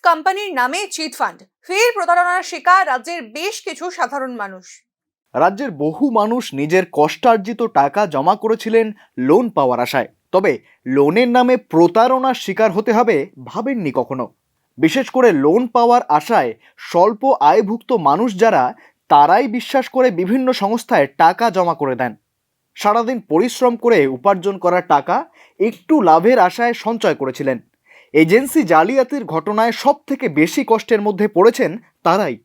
কোম্পানির নামে chit fund, ফের প্রতারণার শিকার রাজ্যের বেশ কিছু সাধারণ মানুষ। রাজ্যের বহু মানুষ নিজের কষ্টার্জিত টাকা জমা করেছিলেন লোন পাওয়ার আশায়। তবে লোনের নামে প্রতারণার শিকার হতে হবে ভাবেননি কখনো। বিশেষ করে লোন পাওয়ার আশায় স্বল্প আয়ভুক্ত মানুষ যারা, তারাই বিশ্বাস করে বিভিন্ন সংস্থায় টাকা জমা করে দেন। সারাদিন পরিশ্রম করে উপার্জন করা টাকা একটু লাভের আশায় সঞ্চয় করেছিলেন। এজেন্সি জালিয়াতির ঘটনায় সব থেকে বেশি কষ্টের মধ্যে পড়েছেন তারাই।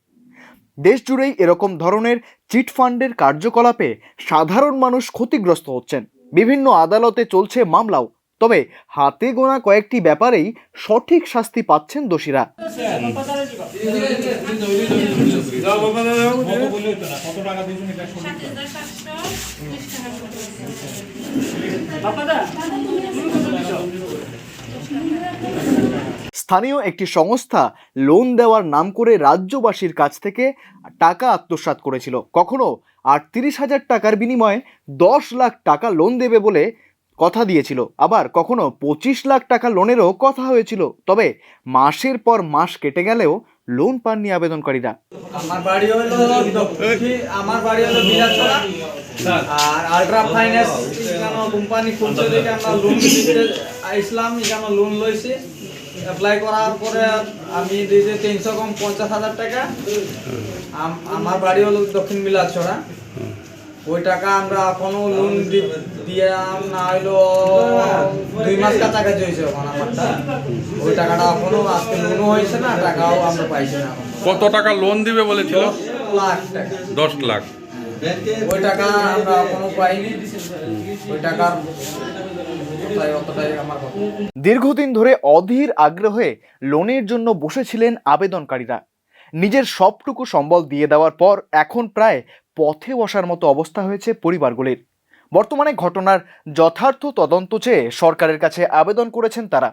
দেশ জুড়েই এরকম ধরনের চিটফান্ডের কার্যকলাপে সাধারণ মানুষ ক্ষতিগ্রস্ত হচ্ছেন। বিভিন্ন আদালতে চলছে মামলাও। তবে হাতে গোনা কয়েকটি ব্যাপারেই সঠিক শাস্তি পাচ্ছেন দোষীরা। স্থানীয় একটি সংস্থা লোন দেওয়ার নাম করে রাজ্যবাসীর কাছ থেকে টাকা আত্মসাৎ করেছিল। কখনো ৩৮,০০০ টাকার বিনিময়ে ১০ লাখ টাকা লোন দেবে বলে কথা দিয়েছিল, আবার কখনো ২৫ লাখ টাকা লোনেরও কথা হয়েছিল। তবে মাসের পর মাস কেটে গেলেও লোন পাননি আবেদনকারীরা। আমার বাড়ি হলো বিলাছড়া, আর আল্ট্রা ফাইন্যান্স কোম্পানি খুলছে দেখে আমরা লোন দিতে আসলাম। এখানে লোন লইছি, অ্যাপ্লাই করার পরে আমি দিয়েছি ৩০০ কম ৫০,০০০ টাকা। আমার বাড়ি হলো দক্ষিণ বিলাছড়া। ওই টাকা আমরা এখনো লোন দিয়ে না হইলো ২ মাস কাছাকাছি হয়েছে এখন আমারটা। ওই টাকাটা এখনো আজকে লোনও হয়েছে না, টাকাও আমরা পাইছি না। কত টাকা লোন দিবে বলেছিল? ১০ লাখ টাকা। 10 লাখ। ওই টাকা আমরা এখনো পাইনি। ওই টাকার আমার কথা। দীর্ঘদিন ধরে অধীর আগ্রহে লোনের জন্য বসেছিলেন আবেদনকারীরা। নিজের সবটুকু সম্বল দিয়ে দেওয়ার পর এখন প্রায় পথে বসার মতো অবস্থা হয়েছে পরিবারগুলির। বর্তমানে ঘটনার যথার্থ তদন্ত চেয়ে সরকারের কাছে আবেদন করেছেন তারা।